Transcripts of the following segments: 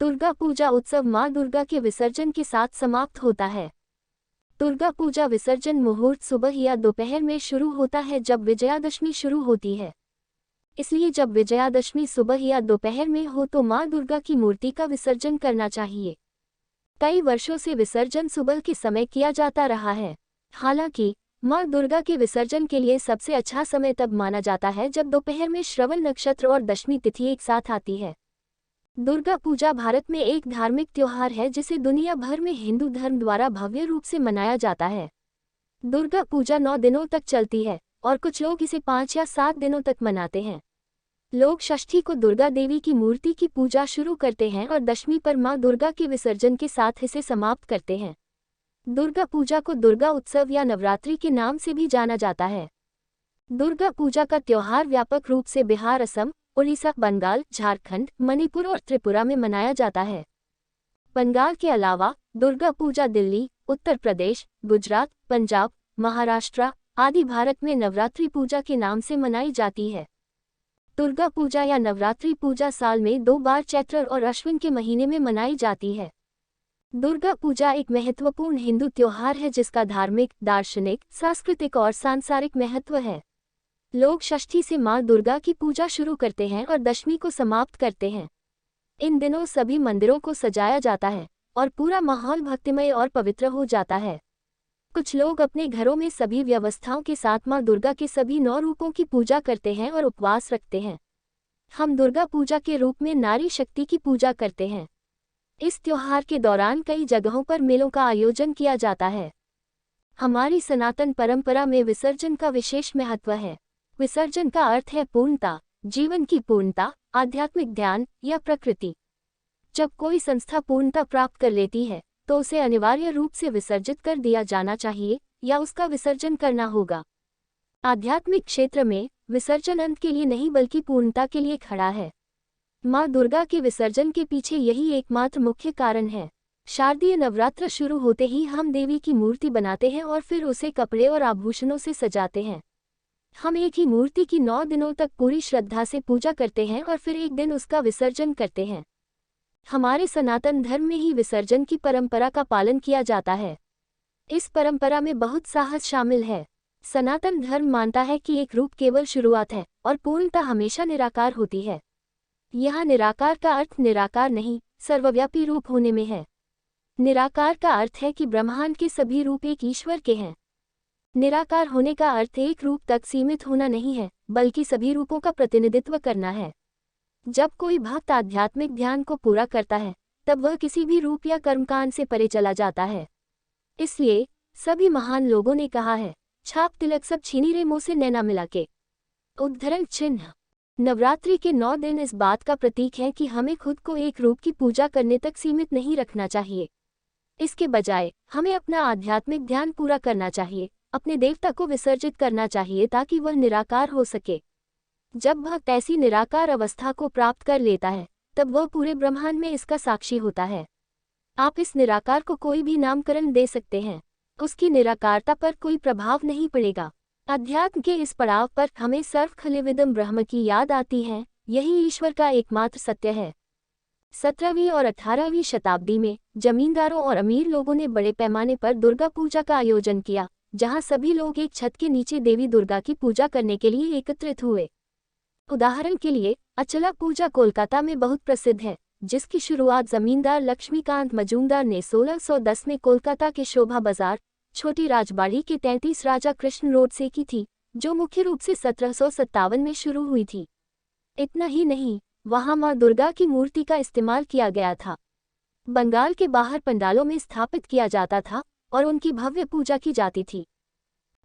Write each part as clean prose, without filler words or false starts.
दुर्गा पूजा उत्सव माँ दुर्गा के विसर्जन के साथ समाप्त होता है। दुर्गा पूजा विसर्जन मुहूर्त सुबह या दोपहर में शुरू होता है जब विजयादशमी शुरू होती है। इसलिए जब विजयादशमी सुबह या दोपहर में हो तो माँ दुर्गा की मूर्ति का विसर्जन करना चाहिए। कई वर्षों से विसर्जन सुबह के समय किया जाता रहा है। हालांकि माँ दुर्गा के विसर्जन के लिए सबसे अच्छा समय तब माना जाता है जब दोपहर में श्रवण नक्षत्र और दशमी तिथि एक साथ आती है। दुर्गा पूजा भारत में एक धार्मिक त्योहार है जिसे दुनिया भर में हिंदू धर्म द्वारा भव्य रूप से मनाया जाता है। दुर्गा पूजा 9 दिनों तक चलती है और कुछ लोग इसे 5 या 7 दिनों तक मनाते हैं। लोग षष्ठी को दुर्गा देवी की मूर्ति की पूजा शुरू करते हैं और दशमी पर मां दुर्गा के विसर्जन के साथ इसे समाप्त करते हैं। दुर्गा पूजा को दुर्गा उत्सव या नवरात्रि के नाम से भी जाना जाता है। दुर्गा पूजा का त्योहार व्यापक रूप से बिहार, असम, उड़ीसा, बंगाल, झारखंड, मणिपुर और त्रिपुरा में मनाया जाता है। बंगाल के अलावा दुर्गा पूजा दिल्ली, उत्तर प्रदेश, गुजरात, पंजाब, महाराष्ट्र आदि भारत में नवरात्रि पूजा के नाम से मनाई जाती है। दुर्गा पूजा या नवरात्रि पूजा साल में 2 बार चैत्र और अश्विन के महीने में मनाई जाती है। दुर्गा पूजा एक महत्वपूर्ण हिंदू त्योहार है जिसका धार्मिक, दार्शनिक, सांस्कृतिक और सांसारिक महत्व है। लोग षष्ठी से मां दुर्गा की पूजा शुरू करते हैं और दशमी को समाप्त करते हैं। इन दिनों सभी मंदिरों को सजाया जाता है और पूरा माहौल भक्तिमय और पवित्र हो जाता है। कुछ लोग अपने घरों में सभी व्यवस्थाओं के साथ मां दुर्गा के सभी 9 रूपों की पूजा करते हैं और उपवास रखते हैं। हम दुर्गा पूजा के रूप में नारी शक्ति की पूजा करते हैं। इस त्योहार के दौरान कई जगहों पर मेलों का आयोजन किया जाता है। हमारी सनातन परंपरा में विसर्जन का विशेष महत्व है। विसर्जन का अर्थ है पूर्णता, जीवन की पूर्णता, आध्यात्मिक ध्यान या प्रकृति। जब कोई संस्था पूर्णता प्राप्त कर लेती है तो उसे अनिवार्य रूप से विसर्जित कर दिया जाना चाहिए या उसका विसर्जन करना होगा। आध्यात्मिक क्षेत्र में विसर्जन अंत के लिए नहीं बल्कि पूर्णता के लिए खड़ा है। माँ दुर्गा के विसर्जन के पीछे यही एकमात्र मुख्य कारण है। शारदीय नवरात्र शुरू होते ही हम देवी की मूर्ति बनाते हैं और फिर उसे कपड़े और आभूषणों से सजाते हैं। हम एक ही मूर्ति की 9 दिनों तक पूरी श्रद्धा से पूजा करते हैं और फिर एक दिन उसका विसर्जन करते हैं। हमारे सनातन धर्म में ही विसर्जन की परंपरा का पालन किया जाता है। इस परंपरा में बहुत साहस शामिल है। सनातन धर्म मानता है कि एक रूप केवल शुरुआत है और पूर्णता हमेशा निराकार होती है। यहाँ निराकार का अर्थ निराकार नहीं, सर्वव्यापी रूप होने में है। निराकार का अर्थ है कि ब्रह्मांड के सभी रूप एक ईश्वर के हैं। निराकार होने का अर्थ एक रूप तक सीमित होना नहीं है, बल्कि सभी रूपों का प्रतिनिधित्व करना है। जब कोई भक्त आध्यात्मिक ध्यान को पूरा करता है, तब वह किसी भी रूप या कर्मकांड से परे चला जाता है। इसलिए सभी महान लोगों ने कहा है, छाप तिलक सब छीनी रे मुँह से नैना मिला के। उद्धरण चिन्ह। नवरात्रि के 9 दिन इस बात का प्रतीक है कि हमें खुद को एक रूप की पूजा करने तक सीमित नहीं रखना चाहिए। इसके बजाय हमें अपना आध्यात्मिक ध्यान पूरा करना चाहिए, अपने देवता को विसर्जित करना चाहिए ताकि वह निराकार हो सके। जब भक्त ऐसी निराकार अवस्था को प्राप्त कर लेता है, तब वह पूरे ब्रह्मांड में इसका साक्षी होता है। आप इस निराकार को कोई भी नामकरण दे सकते हैं, उसकी निराकारता पर कोई प्रभाव नहीं पड़ेगा। अध्यात्म के इस पड़ाव पर हमें सर्वखलिविदं ब्रह्म की याद आती है। यही ईश्वर का एकमात्र सत्य है। 17वीं और 18वीं शताब्दी में जमींदारों और अमीर लोगों ने बड़े पैमाने पर दुर्गा पूजा का आयोजन किया, जहां सभी लोग एक छत के नीचे देवी दुर्गा की पूजा करने के लिए एकत्रित हुए। उदाहरण के लिए अचला पूजा कोलकाता में बहुत प्रसिद्ध है, जिसकी शुरुआत जमींदार लक्ष्मीकांत मजूमदार ने 1610 में कोलकाता के शोभा बाजार, छोटी राजबाड़ी के 33 राजा कृष्ण रोड से की थी, जो मुख्य रूप से 1757 में शुरू हुई थी। इतना ही नहीं, वहां मां दुर्गा की मूर्ति का इस्तेमाल किया गया था। बंगाल के बाहर पंडालों में स्थापित किया जाता था और उनकी भव्य पूजा की जाती थी।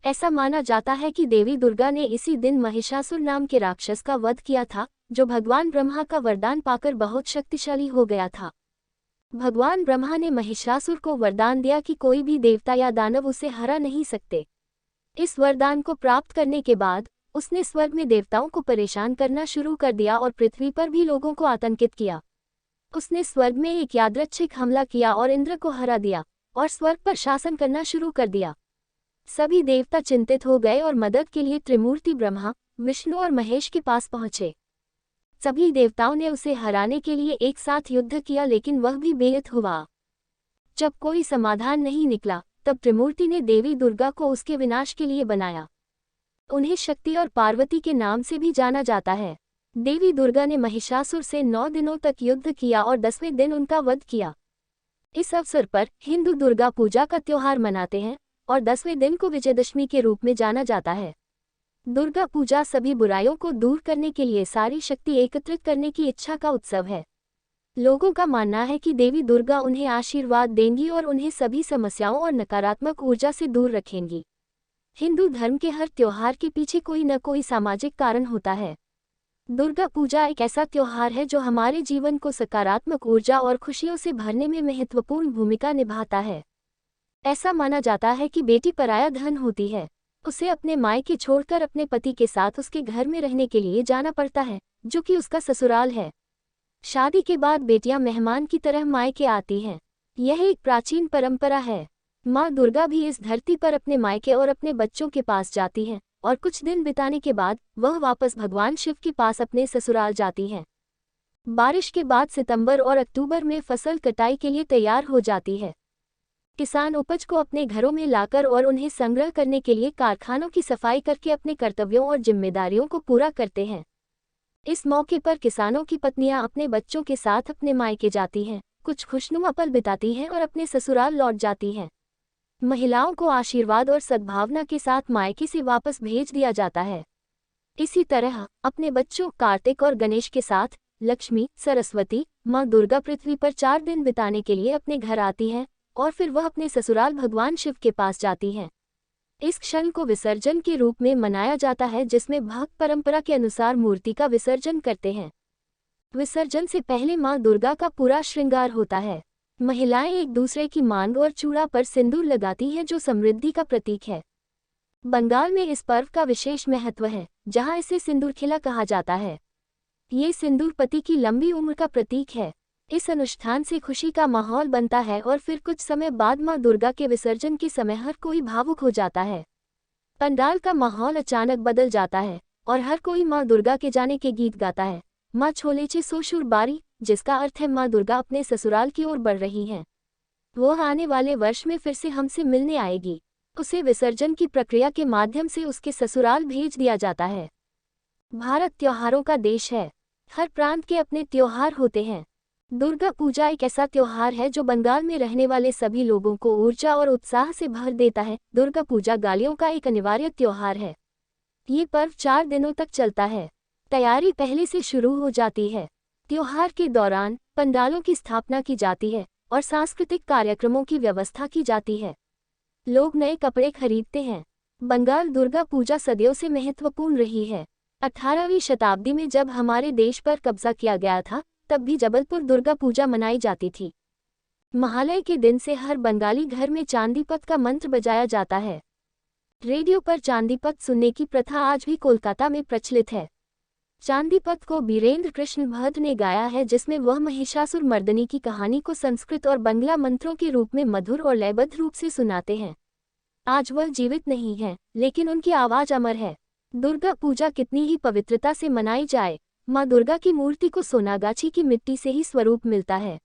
ऐसा माना जाता है कि देवी दुर्गा ने इसी दिन महिषासुर नाम के राक्षस का वध किया था, जो भगवान ब्रह्मा का वरदान पाकर बहुत शक्तिशाली हो गया था। भगवान ब्रह्मा ने महिषासुर को वरदान दिया कि कोई भी देवता या दानव उसे हरा नहीं सकते। इस वरदान को प्राप्त करने के बाद उसने स्वर्ग में देवताओं को परेशान करना शुरू कर दिया और पृथ्वी पर भी लोगों को आतंकित किया। उसने स्वर्ग में एक यादृच्छिक हमला किया और इंद्र को हरा दिया और स्वर्ग पर शासन करना शुरू कर दिया। सभी देवता चिंतित हो गए और मदद के लिए त्रिमूर्ति ब्रह्मा, विष्णु और महेश के पास पहुंचे। सभी देवताओं ने उसे हराने के लिए एक साथ युद्ध किया, लेकिन वह भी बेअत हुआ। जब कोई समाधान नहीं निकला, तब त्रिमूर्ति ने देवी दुर्गा को उसके विनाश के लिए बनाया। उन्हें शक्ति और पार्वती के नाम से भी जाना जाता है। देवी दुर्गा ने महिषासुर से 9 दिनों तक युद्ध किया और 10वें दिन उनका वध किया। इस अवसर पर हिंदू दुर्गा पूजा का त्योहार मनाते हैं और 10वें दिन को विजयदशमी के रूप में जाना जाता है। दुर्गा पूजा सभी बुराइयों को दूर करने के लिए सारी शक्ति एकत्रित करने की इच्छा का उत्सव है। लोगों का मानना है कि देवी दुर्गा उन्हें आशीर्वाद देंगी और उन्हें सभी समस्याओं और नकारात्मक ऊर्जा से दूर रखेंगी। हिंदू धर्म के हर त्योहार के पीछे कोई न कोई सामाजिक कारण होता है। दुर्गा पूजा एक ऐसा त्योहार है जो हमारे जीवन को सकारात्मक ऊर्जा और खुशियों से भरने में महत्वपूर्ण भूमिका निभाता है। ऐसा माना जाता है कि बेटी पराया धन होती है। उसे अपने मायके छोड़कर अपने पति के साथ उसके घर में रहने के लिए जाना पड़ता है, जो कि उसका ससुराल है। शादी के बाद बेटियां मेहमान की तरह मायके आती हैं। यह एक प्राचीन परंपरा है। माँ दुर्गा भी इस धरती पर अपने मायके और अपने बच्चों के पास जाती हैं और कुछ दिन बिताने के बाद वह वापस भगवान शिव के पास अपने ससुराल जाती हैं। बारिश के बाद सितंबर और अक्टूबर में फसल कटाई के लिए तैयार हो जाती है। किसान उपज को अपने घरों में लाकर और उन्हें संग्रह करने के लिए कारखानों की सफाई करके अपने कर्तव्यों और जिम्मेदारियों को पूरा करते हैं। इस मौके पर किसानों की पत्नियां अपने बच्चों के साथ अपने मायके जाती हैं, कुछ खुशनुमा पल बिताती हैं और अपने ससुराल लौट जाती हैं। महिलाओं को आशीर्वाद और सद्भावना के साथ मायके से वापस भेज दिया जाता है। इसी तरह अपने बच्चों कार्तिक और गणेश के साथ लक्ष्मी, सरस्वती, माँ दुर्गा पृथ्वी पर 4 दिन बिताने के लिए अपने घर आती हैं और फिर वह अपने ससुराल भगवान शिव के पास जाती हैं। इस क्षण को विसर्जन के रूप में मनाया जाता है, जिसमें भक्त परंपरा के अनुसार मूर्ति का विसर्जन करते हैं। विसर्जन से पहले माँ दुर्गा का पूरा श्रृंगार होता है। महिलाएं एक दूसरे की मांग और चूड़ा पर सिंदूर लगाती हैं, जो समृद्धि का प्रतीक है। बंगाल में इस पर्व का विशेष महत्व है, जहां इसे सिंदूर खिला कहा जाता है। ये सिंदूर पति की लंबी उम्र का प्रतीक है। इस अनुष्ठान से खुशी का माहौल बनता है और फिर कुछ समय बाद मां दुर्गा के विसर्जन के समय हर कोई भावुक हो जाता है। पंडाल का माहौल अचानक बदल जाता है और हर कोई मां दुर्गा के जाने के गीत गाता है। माँ छोलेचे सोशुर बारी, जिसका अर्थ है माँ दुर्गा अपने ससुराल की ओर बढ़ रही हैं। वह आने वाले वर्ष में फिर से हमसे मिलने आएगी। उसे विसर्जन की प्रक्रिया के माध्यम से उसके ससुराल भेज दिया जाता है। भारत त्योहारों का देश है। हर प्रांत के अपने त्योहार होते हैं। दुर्गा पूजा एक ऐसा त्योहार है जो बंगाल में रहने वाले सभी लोगों को ऊर्जा और उत्साह से भर देता है। दुर्गा पूजा गालियों का एक अनिवार्य त्योहार है। ये पर्व 4 दिनों तक चलता है। तैयारी पहले से शुरू हो जाती है। त्योहार के दौरान पंडालों की स्थापना की जाती है और सांस्कृतिक कार्यक्रमों की व्यवस्था की जाती है। लोग नए कपड़े खरीदते हैं। बंगाल दुर्गा पूजा सदियों से महत्वपूर्ण रही है। 18वीं शताब्दी में जब हमारे देश पर कब्जा किया गया था, तब भी जबलपुर दुर्गा पूजा मनाई जाती थी। महालय के दिन से हर बंगाली घर में चांदीपत का मंत्र बजाया जाता है। रेडियो पर चांदीपत सुनने की प्रथा आज भी कोलकाता में प्रचलित है। चांदीपत को बीरेंद्र कृष्ण भट्ट ने गाया है, जिसमें वह महिषासुर मर्दनी की कहानी को संस्कृत और बंगला मंत्रों के रूप में मधुर और लयबद्ध रूप से सुनाते हैं। आज वह जीवित नहीं है, लेकिन उनकी आवाज अमर है। दुर्गा पूजा कितनी ही पवित्रता से मनाई जाए, माँ दुर्गा की मूर्ति को सोनागाछी की मिट्टी से ही स्वरूप मिलता है।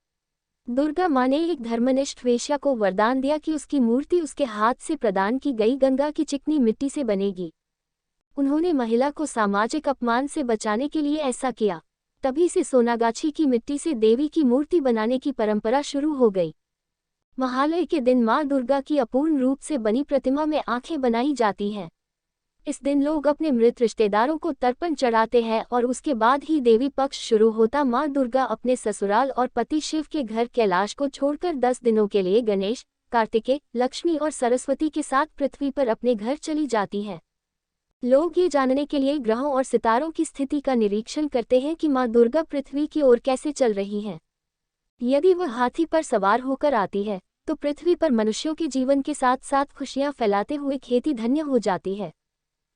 दुर्गा माँ ने एक धर्मनिष्ठ वेश्या को वरदान दिया कि उसकी मूर्ति उसके हाथ से प्रदान की गई गंगा की चिकनी मिट्टी से बनेगी। उन्होंने महिला को सामाजिक अपमान से बचाने के लिए ऐसा किया। तभी से सोनागाछी की मिट्टी से देवी की मूर्ति बनाने की परंपरा शुरू हो गई। महालय के दिन माँ दुर्गा की अपूर्ण रूप से बनी प्रतिमा में आंखें बनाई जाती हैं। इस दिन लोग अपने मृत रिश्तेदारों को तर्पण चढ़ाते हैं और उसके बाद ही देवी पक्ष शुरू होता। माँ दुर्गा अपने ससुराल और पति शिव के घर कैलाश को छोड़कर 10 दिनों के लिए गणेश, कार्तिकेय, लक्ष्मी और सरस्वती के साथ पृथ्वी पर अपने घर चली जाती हैं। लोग ये जानने के लिए ग्रहों और सितारों की स्थिति का निरीक्षण करते हैं कि माँ दुर्गा पृथ्वी की ओर कैसे चल रही हैं। यदि वह हाथी पर सवार होकर आती है, तो पृथ्वी पर मनुष्यों के जीवन के साथ साथ खुशियां फैलाते हुए खेती धन्य हो जाती है।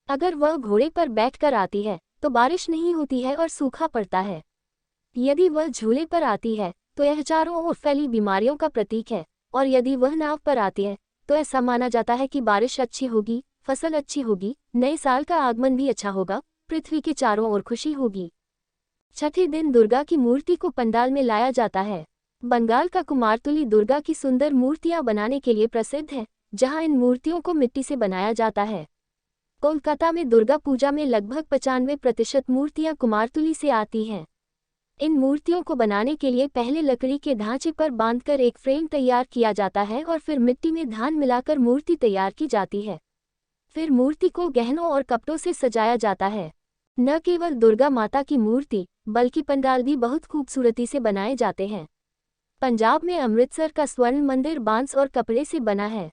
अगर वह घोड़े पर बैठकर आती है, तो बारिश नहीं होती है और सूखा पड़ता है। यदि वह झूले पर आती है, तो यह चारों ओर फैली बीमारियों का प्रतीक है। और यदि वह नाव पर आती है, तो ऐसा माना जाता है कि बारिश अच्छी होगी, फसल अच्छी होगी, नए साल का आगमन भी अच्छा होगा, पृथ्वी के चारों ओर खुशी होगी। छठे दिन दुर्गा की मूर्ति को पंडाल में लाया जाता है। बंगाल का कुमारटुली दुर्गा की सुंदर मूर्तियां बनाने के लिए प्रसिद्ध है, जहां इन मूर्तियों को मिट्टी से बनाया जाता है। कोलकाता में दुर्गा पूजा में लगभग 95% मूर्तियां कुमारटुली से आती हैं। इन मूर्तियों को बनाने के लिए पहले लकड़ी के ढांचे पर बांधकर एक फ्रेम तैयार किया जाता है और फिर मिट्टी में धान मिलाकर मूर्ति तैयार की जाती है। फिर मूर्ति को गहनों और कपड़ों से सजाया जाता है। न केवल दुर्गा माता की मूर्ति, बल्कि पंडाल भी बहुत खूबसूरती से बनाए जाते हैं। पंजाब में अमृतसर का स्वर्ण मंदिर बांस और कपड़े से बना है।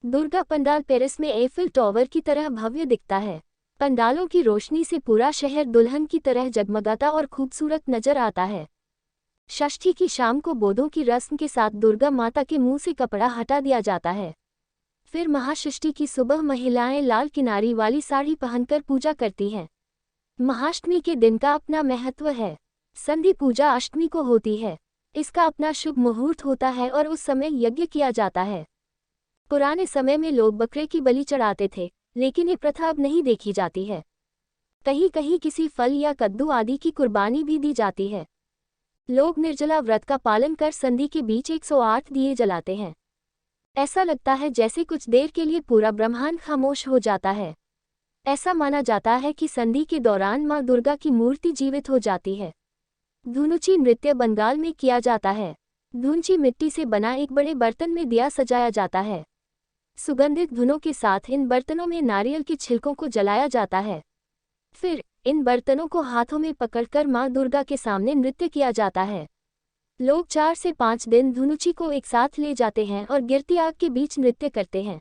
दुर्गा पंडाल पेरिस में एफिल टॉवर की तरह भव्य दिखता है। पंडालों की रोशनी से पूरा शहर दुल्हन की तरह जगमगाता और खूबसूरत नजर आता है। षष्ठी की शाम को बोधों की रस्म के साथ दुर्गा माता के मुंह से कपड़ा हटा दिया जाता है। फिर महाषष्ठी की सुबह महिलाएं लाल किनारी वाली साड़ी पहनकर पूजा करती हैं। महाअष्टमी के दिन का अपना महत्व है। संधि पूजा अष्टमी को होती है। इसका अपना शुभ मुहूर्त होता है और उस समय यज्ञ किया जाता है। पुराने समय में लोग बकरे की बलि चढ़ाते थे, लेकिन ये प्रथा अब नहीं देखी जाती है। कहीं कहीं किसी फल या कद्दू आदि की कुर्बानी भी दी जाती है। लोग निर्जला व्रत का पालन कर संधि के बीच 108 दिए जलाते हैं। ऐसा लगता है जैसे कुछ देर के लिए पूरा ब्रह्मांड खामोश हो जाता है। ऐसा माना जाता है कि संधि के दौरान मां दुर्गा की मूर्ति जीवित हो जाती है। धुनुची नृत्य बंगाल में किया जाता है। धुंची मिट्टी से बना एक बड़े बर्तन में दिया सजाया जाता है। सुगंधित धुनों के साथ इन बर्तनों में नारियल के छिलकों को जलाया जाता है। फिर इन बर्तनों को हाथों में पकड़कर मां दुर्गा के सामने नृत्य किया जाता है। लोग 4 से 5 दिन धुनुची को एक साथ ले जाते हैं और गिरती आग के बीच नृत्य करते हैं।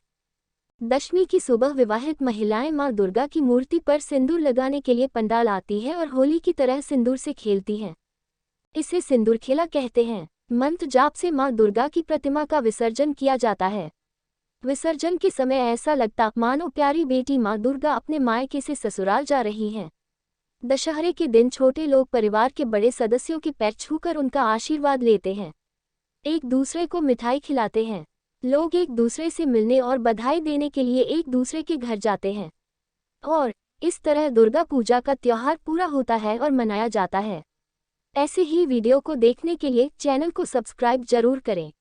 दशमी की सुबह विवाहित महिलाएं मां दुर्गा की मूर्ति पर सिंदूर लगाने के लिए पंडाल आती है और होली की तरह सिंदूर से खेलती हैं। इसे सिंदूर खेला कहते हैं। मंत्र जाप से मां दुर्गा की प्रतिमा का विसर्जन किया जाता है। विसर्जन के समय ऐसा लगता मानो प्यारी बेटी मां दुर्गा अपने मायके से ससुराल जा रही हैं। दशहरे के दिन छोटे लोग परिवार के बड़े सदस्यों के पैर छूकर उनका आशीर्वाद लेते हैं। एक दूसरे को मिठाई खिलाते हैं। लोग एक दूसरे से मिलने और बधाई देने के लिए एक दूसरे के घर जाते हैं। और इस तरह दुर्गा पूजा का त्योहार पूरा होता है और मनाया जाता है। ऐसे ही वीडियो को देखने के लिए चैनल को सब्सक्राइब जरूर करें।